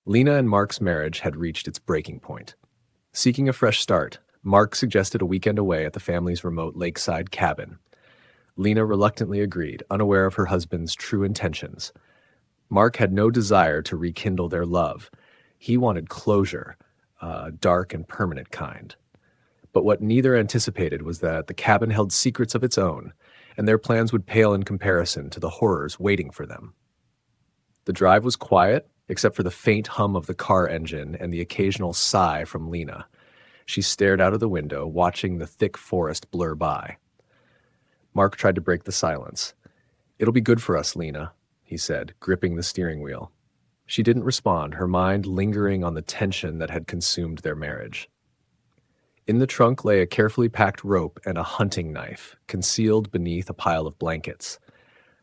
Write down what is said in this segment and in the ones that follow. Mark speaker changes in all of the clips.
Speaker 1: Lena and Mark's marriage had reached its breaking point. Seeking a fresh start, Mark suggested a weekend away at the family's remote lakeside cabin. Lena reluctantly agreed, unaware of her husband's true intentions. Mark had no desire to rekindle their love. He wanted closure, a dark and permanent kind. But what neither anticipated was that the cabin held secrets of its own, and their plans would pale in comparison to the horrors waiting for them. The drive was quiet, except for the faint hum of the car engine and the occasional sigh from Lena. She stared out of the window, watching the thick forest blur by. Mark tried to break the silence. "It'll be good for us, Lena," he said, gripping the steering wheel. She didn't respond, her mind lingering on the tension that had consumed their marriage. In the trunk lay a carefully packed rope and a hunting knife, concealed beneath a pile of blankets.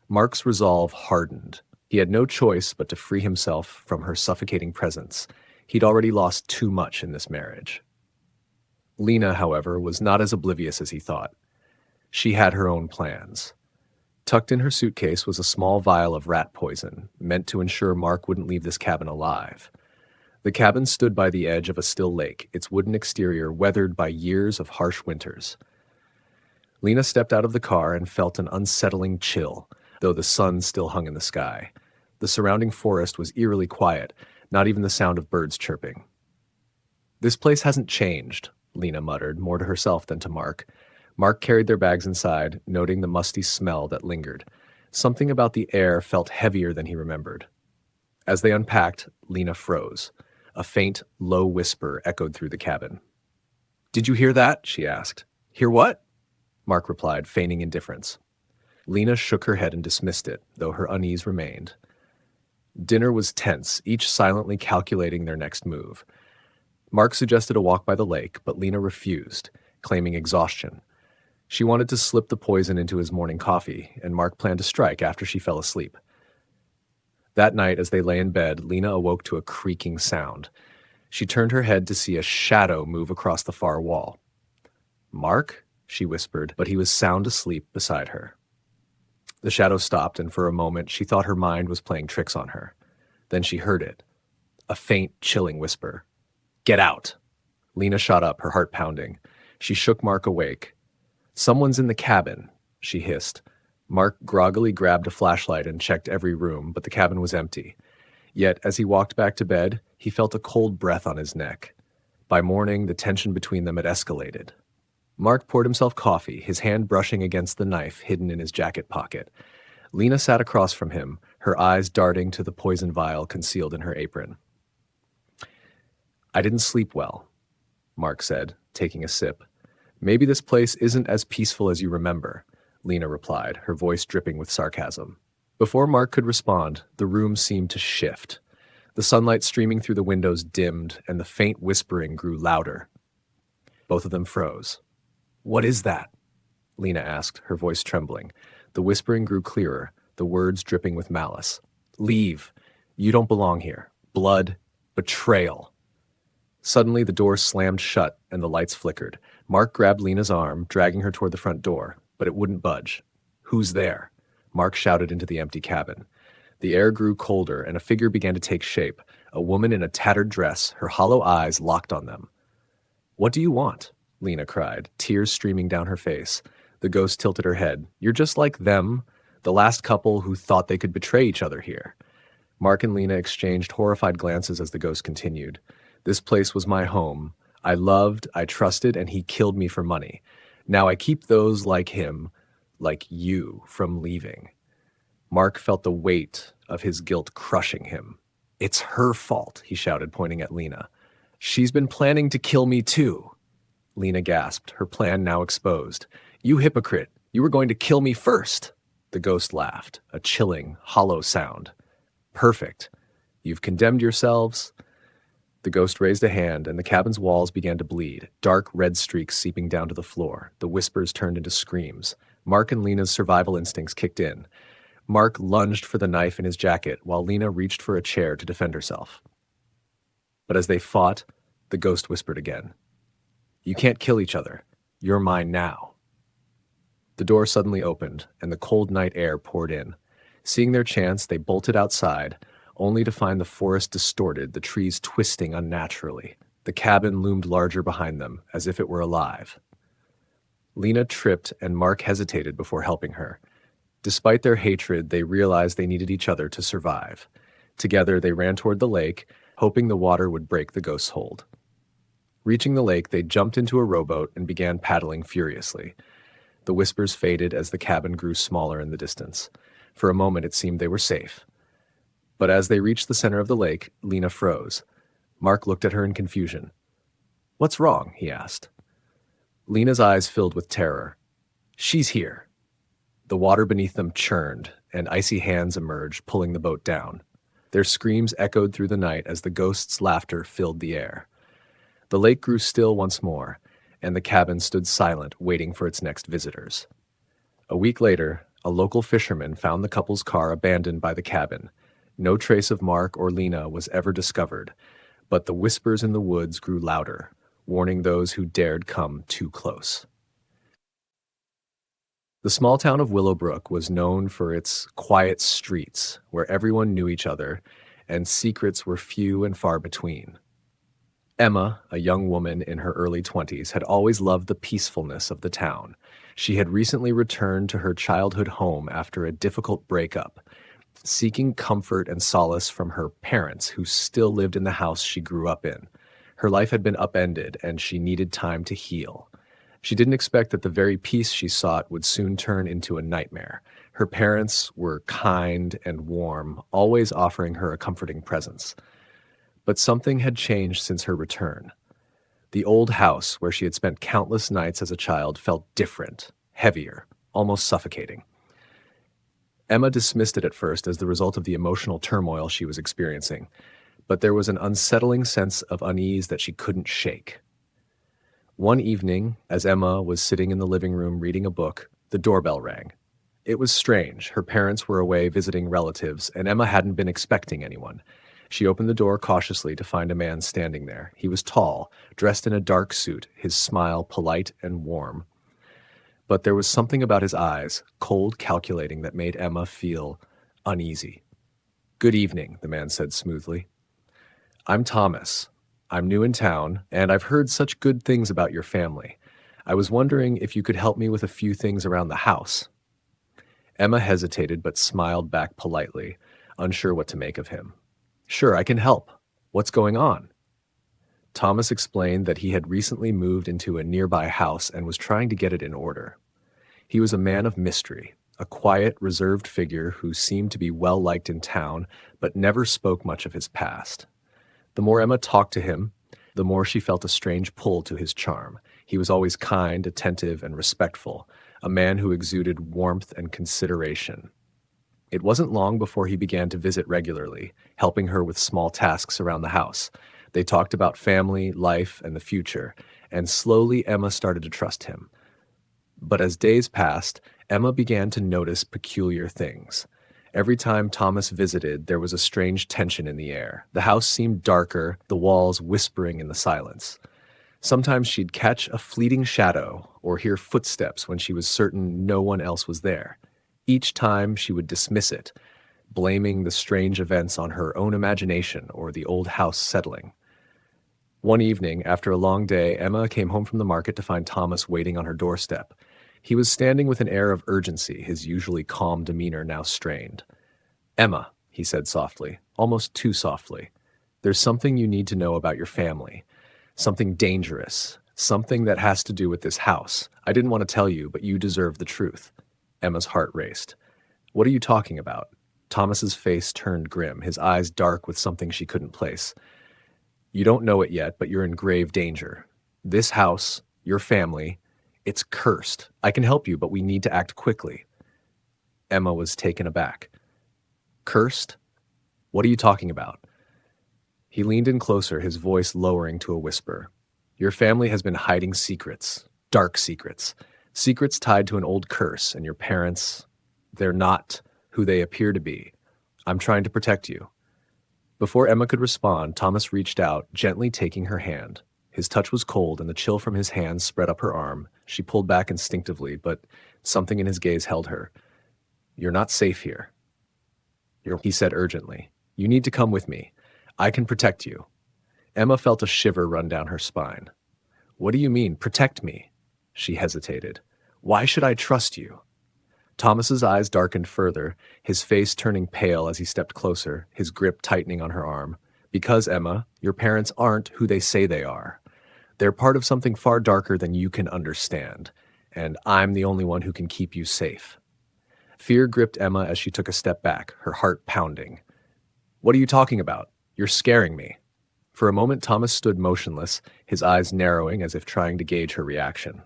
Speaker 1: Mark's resolve hardened. He had no choice but to free himself from her suffocating presence. He'd already lost too much in this marriage. Lena, however, was not as oblivious as he thought. She had her own plans. Tucked in her suitcase was a small vial of rat poison, meant to ensure Mark wouldn't leave this cabin alive. The cabin stood by the edge of a still lake, its wooden exterior weathered by years of harsh winters. Lena stepped out of the car and felt an unsettling chill, though the sun still hung in the sky. The surrounding forest was eerily quiet, not even the sound of birds chirping. "This place hasn't changed," Lena muttered, more to herself than to Mark. Mark carried their bags inside, noting the musty smell that lingered. Something about the air felt heavier than he remembered. As they unpacked, Lena froze. A faint, low whisper echoed through the cabin. "Did you hear that?" she asked. "Hear what?" Mark replied, feigning indifference. Lena shook her head and dismissed it, though her unease remained. Dinner was tense, each silently calculating their next move. Mark suggested a walk by the lake, but Lena refused, claiming exhaustion. She wanted to slip the poison into his morning coffee, and Mark planned to strike after she fell asleep. That night, as they lay in bed, Lena awoke to a creaking sound. She turned her head to see a shadow move across the far wall. "Mark?" she whispered, but he was sound asleep beside her. The shadow stopped, and for a moment she thought her mind was playing tricks on her. Then she heard it. A faint, chilling whisper. "Get out!" Lena shot up, her heart pounding. She shook Mark awake. "Someone's in the cabin," she hissed. Mark groggily grabbed a flashlight and checked every room, but the cabin was empty. Yet, as he walked back to bed, he felt a cold breath on his neck. By morning, the tension between them had escalated. Mark poured himself coffee, his hand brushing against the knife hidden in his jacket pocket. Lena sat across from him, her eyes darting to the poison vial concealed in her apron. "I didn't sleep well," Mark said, taking a sip. "Maybe this place isn't as peaceful as you remember," Lena replied, her voice dripping with sarcasm. Before Mark could respond, the room seemed to shift. The sunlight streaming through the windows dimmed, and the faint whispering grew louder. Both of them froze. "What is that?" Lena asked, her voice trembling. The whispering grew clearer, the words dripping with malice. "Leave. You don't belong here. Blood. Betrayal." Suddenly, the door slammed shut and the lights flickered. Mark grabbed Lena's arm, dragging her toward the front door, but it wouldn't budge. "Who's there?" Mark shouted into the empty cabin. The air grew colder, and a figure began to take shape, a woman in a tattered dress, her hollow eyes locked on them. "What do you want?" Lena cried, tears streaming down her face. The ghost tilted her head. "You're just like them, the last couple who thought they could betray each other here." Mark and Lena exchanged horrified glances as the ghost continued. "This place was my home. I loved, I trusted, and he killed me for money. Now I keep those like him, like you, from leaving." Mark felt the weight of his guilt crushing him. "It's her fault," he shouted, pointing at Lena. "She's been planning to kill me too." Lena gasped, her plan now exposed. "You hypocrite! You were going to kill me first!" The ghost laughed, a chilling, hollow sound. "Perfect. You've condemned yourselves." The ghost raised a hand, and the cabin's walls began to bleed, dark red streaks seeping down to the floor. The whispers turned into screams. Mark and Lena's survival instincts kicked in. Mark lunged for the knife in his jacket, while Lena reached for a chair to defend herself. But as they fought, the ghost whispered again. "You can't kill each other. You're mine now." The door suddenly opened, and the cold night air poured in. Seeing their chance, they bolted outside, only to find the forest distorted, the trees twisting unnaturally. The cabin loomed larger behind them, as if it were alive. Lena tripped, and Mark hesitated before helping her. Despite their hatred, they realized they needed each other to survive. Together, they ran toward the lake, hoping the water would break the ghost's hold. Reaching the lake, they jumped into a rowboat and began paddling furiously. The whispers faded as the cabin grew smaller in the distance. For a moment, it seemed they were safe. But as they reached the center of the lake, Lena froze. Mark looked at her in confusion. "What's wrong?" he asked. Lena's eyes filled with terror. "She's here." The water beneath them churned, and icy hands emerged, pulling the boat down. Their screams echoed through the night as the ghost's laughter filled the air. The lake grew still once more, and the cabin stood silent, waiting for its next visitors. A week later, a local fisherman found the couple's car abandoned by the cabin. No trace of Mark or Lena was ever discovered, but the whispers in the woods grew louder, warning those who dared come too close. The small town of Willowbrook was known for its quiet streets, where everyone knew each other, and secrets were few and far between. Emma, a young woman in her early 20s, had always loved the peacefulness of the town. She had recently returned to her childhood home after a difficult breakup, seeking comfort and solace from her parents, who still lived in the house she grew up in. Her life had been upended, and she needed time to heal. She didn't expect that the very peace she sought would soon turn into a nightmare. Her parents were kind and warm, always offering her a comforting presence. But something had changed since her return. The old house, where she had spent countless nights as a child, felt different, heavier, almost suffocating. Emma dismissed it at first as the result of the emotional turmoil she was experiencing, but there was an unsettling sense of unease that she couldn't shake. One evening, as Emma was sitting in the living room reading a book, the doorbell rang. It was strange. Her parents were away visiting relatives, and Emma hadn't been expecting anyone. She opened the door cautiously to find a man standing there. He was tall, dressed in a dark suit, his smile polite and warm. But there was something about his eyes, cold, calculating, that made Emma feel uneasy. "Good evening," the man said smoothly. "I'm Thomas. I'm new in town, and I've heard such good things about your family. I was wondering if you could help me with a few things around the house." Emma hesitated but smiled back politely, unsure what to make of him. "Sure, I can help. What's going on?" Thomas explained that he had recently moved into a nearby house and was trying to get it in order. He was a man of mystery, a quiet, reserved figure who seemed to be well-liked in town, but never spoke much of his past. The more Emma talked to him, the more she felt a strange pull to his charm. He was always kind, attentive, and respectful, a man who exuded warmth and consideration. It wasn't long before he began to visit regularly, helping her with small tasks around the house. They talked about family, life, and the future, and slowly Emma started to trust him. But as days passed, Emma began to notice peculiar things. Every time Thomas visited, there was a strange tension in the air. The house seemed darker, the walls whispering in the silence. Sometimes she'd catch a fleeting shadow or hear footsteps when she was certain no one else was there. Each time she would dismiss it, blaming the strange events on her own imagination or the old house settling. One evening, after a long day, Emma came home from the market to find Thomas waiting on her doorstep. He was standing with an air of urgency, his usually calm demeanor now strained. "Emma," he said softly, almost too softly, "there's something you need to know about your family. Something dangerous. Something that has to do with this house. I didn't want to tell you, but you deserve the truth." Emma's heart raced. "What are you talking about?" Thomas's face turned grim, his eyes dark with something she couldn't place. "You don't know it yet, but you're in grave danger. This house, your family, it's cursed. I can help you, but we need to act quickly." Emma was taken aback. "Cursed? What are you talking about?" He leaned in closer, his voice lowering to a whisper. "Your family has been hiding secrets, dark secrets, secrets tied to an old curse, and your parents, they're not who they appear to be. I'm trying to protect you." Before Emma could respond, Thomas reached out, gently taking her hand. His touch was cold, and the chill from his hand spread up her arm. She pulled back instinctively, but something in his gaze held her. "You're not safe here," he said urgently. You need to come with me. I can protect you." Emma felt a shiver run down her spine. "What do you mean, protect me?" She hesitated. "Why should I trust you?" Thomas's eyes darkened further, his face turning pale as he stepped closer, his grip tightening on her arm. "Because, Emma, your parents aren't who they say they are. They're part of something far darker than you can understand, and I'm the only one who can keep you safe." Fear gripped Emma as she took a step back, her heart pounding. "What are you talking about? You're scaring me." For a moment, Thomas stood motionless, his eyes narrowing as if trying to gauge her reaction.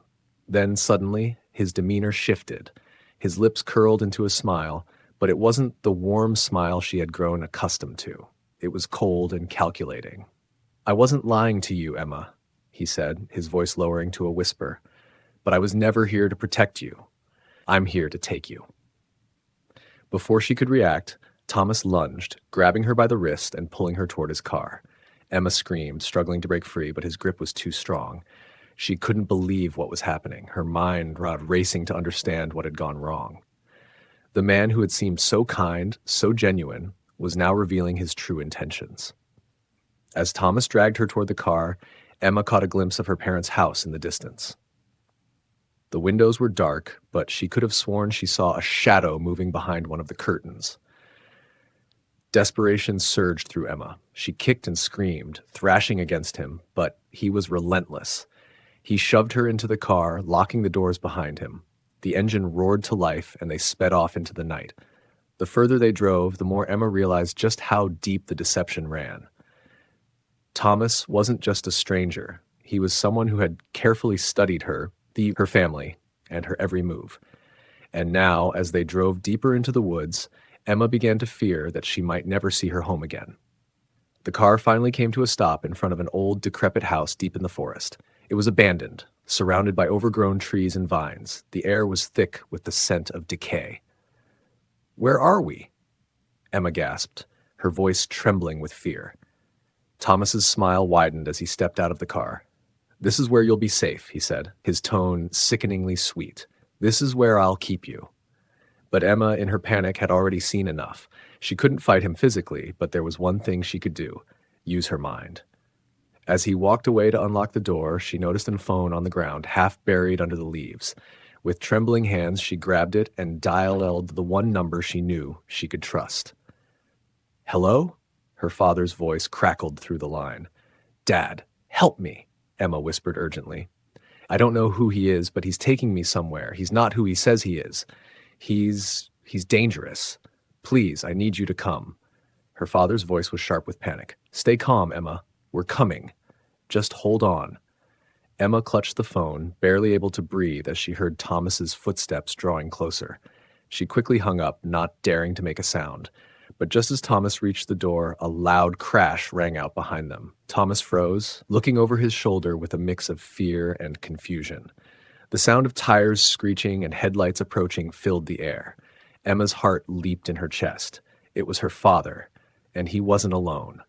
Speaker 1: Then, suddenly, his demeanor shifted. His lips curled into a smile, but it wasn't the warm smile she had grown accustomed to. It was cold and calculating. "I wasn't lying to you, Emma," he said, his voice lowering to a whisper. "But I was never here to protect you. I'm here to take you." Before she could react, Thomas lunged, grabbing her by the wrist and pulling her toward his car. Emma screamed, struggling to break free, but his grip was too strong. She couldn't believe what was happening, her mind racing to understand what had gone wrong. The man who had seemed so kind, so genuine, was now revealing his true intentions. As Thomas dragged her toward the car, Emma caught a glimpse of her parents' house in the distance. The windows were dark, but she could have sworn she saw a shadow moving behind one of the curtains. Desperation surged through Emma. She kicked and screamed, thrashing against him, but he was relentless. He shoved her into the car, locking the doors behind him. The engine roared to life, and they sped off into the night. The further they drove, the more Emma realized just how deep the deception ran. Thomas wasn't just a stranger. He was someone who had carefully studied her family, and her every move. And now, as they drove deeper into the woods, Emma began to fear that she might never see her home again. The car finally came to a stop in front of an old, decrepit house deep in the forest. It was abandoned, surrounded by overgrown trees and vines. The air was thick with the scent of decay. "Where are we?" Emma gasped, her voice trembling with fear. Thomas's smile widened as he stepped out of the car. "This is where you'll be safe," he said, his tone sickeningly sweet. "This is where I'll keep you." But Emma, in her panic, had already seen enough. She couldn't fight him physically, but there was one thing she could do: use her mind. As he walked away to unlock the door, she noticed a phone on the ground, half buried under the leaves. With trembling hands, she grabbed it and dialed the one number she knew she could trust. "Hello?" Her father's voice crackled through the line. "Dad, help me," Emma whispered urgently. "I don't know who he is, but he's taking me somewhere. He's not who he says he is. He's dangerous. Please, I need you to come." Her father's voice was sharp with panic. "Stay calm, Emma. We're coming. Just hold on." Emma clutched the phone, barely able to breathe as she heard Thomas's footsteps drawing closer. She quickly hung up, not daring to make a sound. But just as Thomas reached the door, a loud crash rang out behind them. Thomas froze, looking over his shoulder with a mix of fear and confusion. The sound of tires screeching and headlights approaching filled the air. Emma's heart leaped in her chest. It was her father, and he wasn't alone.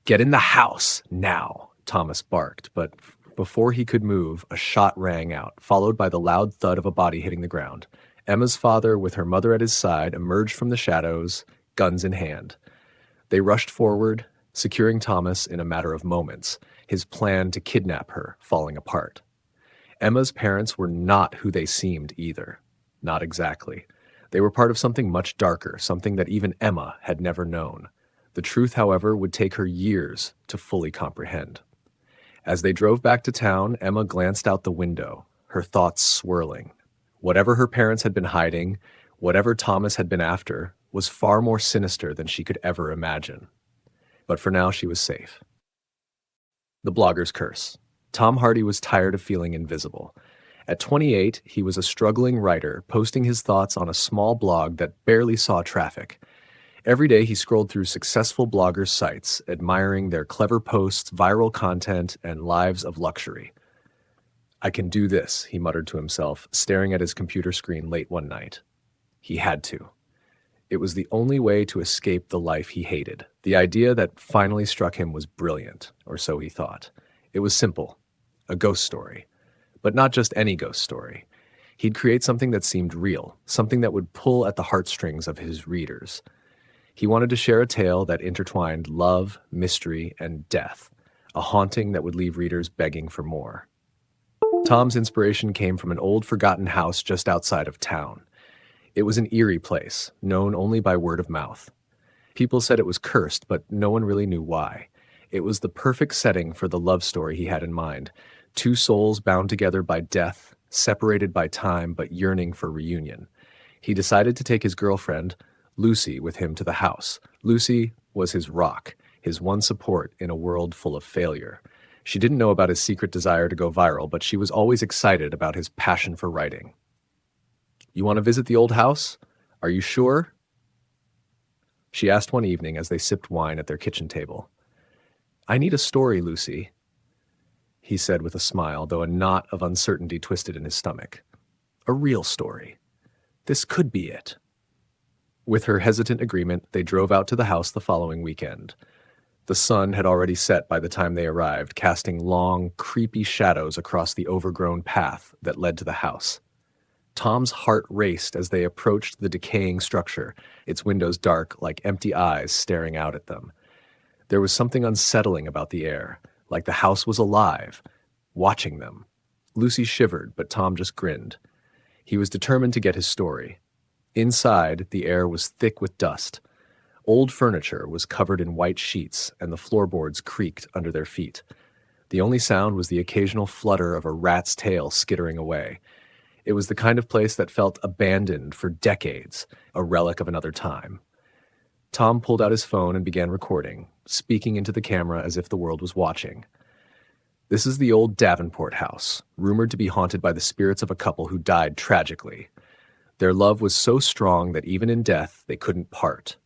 Speaker 1: "Get in the house, now," Thomas barked, but before he could move, a shot rang out, followed by the loud thud of a body hitting the ground. Emma's father, with her mother at his side, emerged from the shadows, guns in hand. They rushed forward, securing Thomas in a matter of moments, his plan to kidnap her falling apart. Emma's parents were not who they seemed either. Not exactly. They were part of something much darker, something that even Emma had never known. The truth, however, would take her years to fully comprehend. As they drove back to town, Emma glanced out the window, her thoughts swirling. Whatever her parents had been hiding, whatever Thomas had been after, was far more sinister than she could ever imagine. But for now, she was safe. The blogger's curse. Tom Hardy was tired of feeling invisible. At 28, he was a struggling writer, posting his thoughts on a small blog that barely saw traffic. Every day he scrolled through successful bloggers' sites, admiring their clever posts, viral content, and lives of luxury. "I can do this," he muttered to himself, staring at his computer screen late one night. He had to. It was the only way to escape the life he hated. The idea that finally struck him was brilliant, or so he thought. It was simple. A ghost story. But not just any ghost story. He'd create something that seemed real, something that would pull at the heartstrings of his readers. He wanted to share a tale that intertwined love, mystery, and death, a haunting that would leave readers begging for more. Tom's inspiration came from an old forgotten house just outside of town. It was an eerie place, known only by word of mouth. People said it was cursed, but no one really knew why. It was the perfect setting for the love story he had in mind. Two souls bound together by death, separated by time, but yearning for reunion. He decided to take his girlfriend, Lucy, with him to the house. Lucy was his rock, his one support in a world full of failure. She didn't know about his secret desire to go viral, but she was always excited about his passion for writing. "You want to visit the old house? Are you sure?" she asked one evening as they sipped wine at their kitchen table. "I need a story, Lucy," he said with a smile, though a knot of uncertainty twisted in his stomach. "A real story. This could be it." With her hesitant agreement, they drove out to the house the following weekend. The sun had already set by the time they arrived, casting long, creepy shadows across the overgrown path that led to the house. Tom's heart raced as they approached the decaying structure, its windows dark like empty eyes staring out at them. There was something unsettling about the air, like the house was alive, watching them. Lucy shivered, but Tom just grinned. He was determined to get his story. Inside, the air was thick with dust. Old furniture was covered in white sheets, and the floorboards creaked under their feet. The only sound was the occasional flutter of a rat's tail skittering away. It was the kind of place that felt abandoned for decades, a relic of another time. Tom pulled out his phone and began recording, speaking into the camera as if the world was watching. "This is the old Davenport house, rumored to be haunted by the spirits of a couple who died tragically. Their love was so strong that even in death they couldn't part."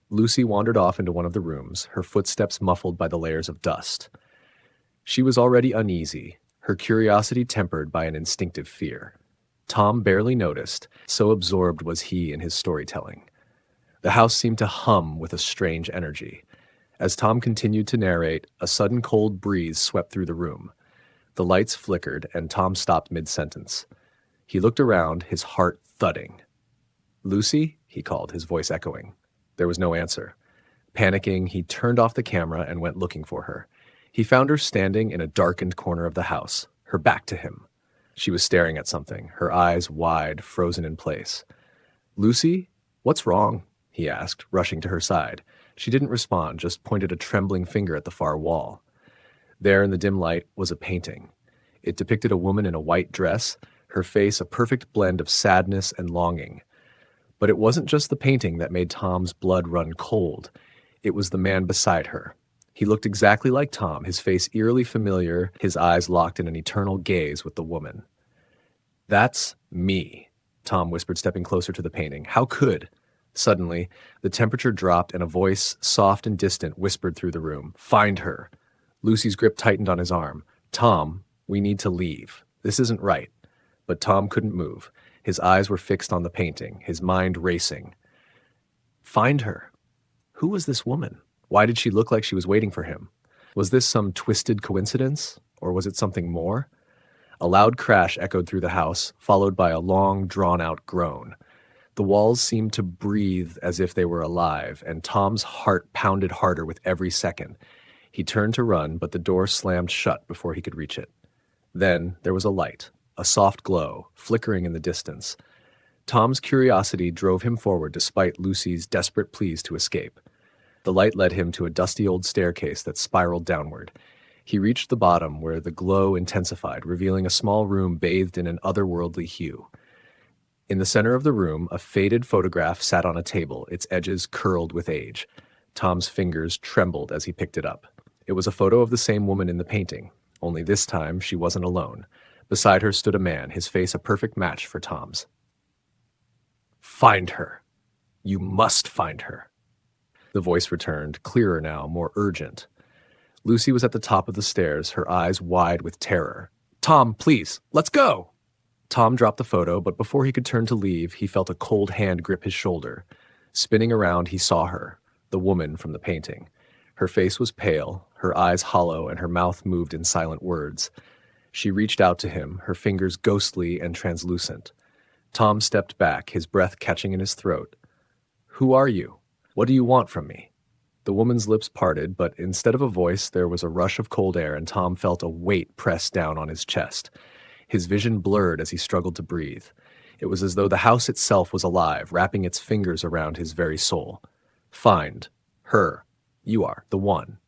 Speaker 1: Lucy wandered off into one of the rooms, her footsteps muffled by the layers of dust. She was already uneasy, her curiosity tempered by an instinctive fear. Tom barely noticed, so absorbed was he in his storytelling. The house seemed to hum with a strange energy. As Tom continued to narrate, a sudden cold breeze swept through the room. The lights flickered, and Tom stopped mid-sentence. He looked around, his heart thudding. "Lucy?" he called, his voice echoing. There was no answer. Panicking, he turned off the camera and went looking for her. He found her standing in a darkened corner of the house, her back to him. She was staring at something, her eyes wide, frozen in place. "Lucy, what's wrong?" he asked, rushing to her side. She didn't respond, just pointed a trembling finger at the far wall. There in the dim light was a painting. It depicted a woman in a white dress, her face a perfect blend of sadness and longing. But it wasn't just the painting that made Tom's blood run cold. It was the man beside her. He looked exactly like Tom, his face eerily familiar, his eyes locked in an eternal gaze with the woman. "That's me," Tom whispered, stepping closer to the painting. "How could?" Suddenly, the temperature dropped and a voice, soft and distant, whispered through the room. "Find her." Lucy's grip tightened on his arm. "Tom, we need to leave. This isn't right." But Tom couldn't move. His eyes were fixed on the painting, his mind racing. Find her. Who was this woman? Why did she look like she was waiting for him? Was this some twisted coincidence, or was it something more? A loud crash echoed through the house, followed by a long, drawn-out groan. The walls seemed to breathe as if they were alive, and Tom's heart pounded harder with every second. He turned to run, but the door slammed shut before he could reach it. Then there was a light, a soft glow, flickering in the distance. Tom's curiosity drove him forward despite Lucy's desperate pleas to escape. The light led him to a dusty old staircase that spiraled downward. He reached the bottom where the glow intensified, revealing a small room bathed in an otherworldly hue. In the center of the room, a faded photograph sat on a table, its edges curled with age. Tom's fingers trembled as he picked it up. It was a photo of the same woman in the painting, only this time she wasn't alone. Beside her stood a man, his face a perfect match for Tom's. "Find her. You must find her." The voice returned, clearer now, more urgent. Lucy was at the top of the stairs, her eyes wide with terror. "Tom, please, let's go!" Tom dropped the photo, but before he could turn to leave, he felt a cold hand grip his shoulder. Spinning around, he saw her, the woman from the painting. Her face was pale, her eyes hollow, and her mouth moved in silent words. She reached out to him, her fingers ghostly and translucent. Tom stepped back, his breath catching in his throat. Who are you? What do you want from me? The woman's lips parted, but instead of a voice, there was a rush of cold air, and Tom felt a weight pressed down on his chest. His vision blurred as he struggled to breathe. It was as though the house itself was alive, wrapping its fingers around his very soul. Find her. You are the one.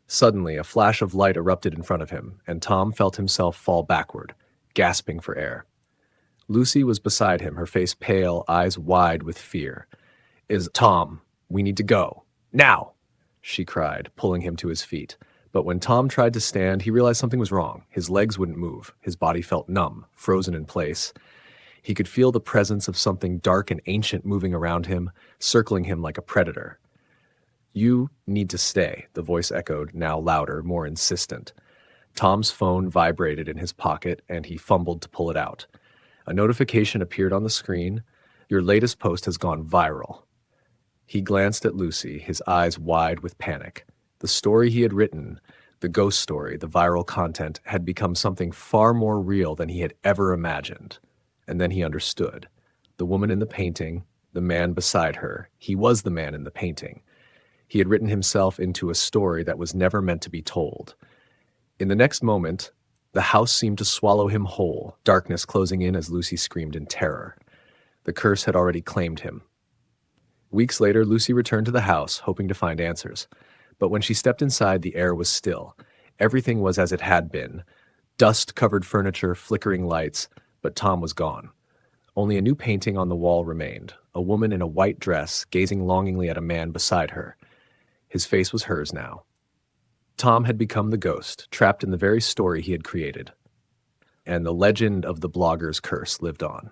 Speaker 1: Suddenly, a flash of light erupted in front of him, and Tom felt himself fall backward, gasping for air. Lucy was beside him, her face pale, eyes wide with fear. Tom, we need to go. Now! She cried, pulling him to his feet. But when Tom tried to stand, he realized something was wrong. His legs wouldn't move. His body felt numb, frozen in place. He could feel the presence of something dark and ancient moving around him, circling him like a predator. You need to stay, the voice echoed, now louder, more insistent. Tom's phone vibrated in his pocket, and he fumbled to pull it out. A notification appeared on the screen. Your latest post has gone viral. He glanced at Lucy, his eyes wide with panic. The story he had written, the ghost story, the viral content, had become something far more real than he had ever imagined. And then he understood. The woman in the painting, the man beside her, he was the man in the painting. He had written himself into a story that was never meant to be told. In the next moment, the house seemed to swallow him whole, darkness closing in as Lucy screamed in terror. The curse had already claimed him. Weeks later, Lucy returned to the house, hoping to find answers. But when she stepped inside, the air was still. Everything was as it had been. Dust-covered furniture, flickering lights, but Tom was gone. Only a new painting on the wall remained, a woman in a white dress, gazing longingly at a man beside her. His face was hers now. Tom had become the ghost, trapped in the very story he had created. And the legend of the blogger's curse lived on.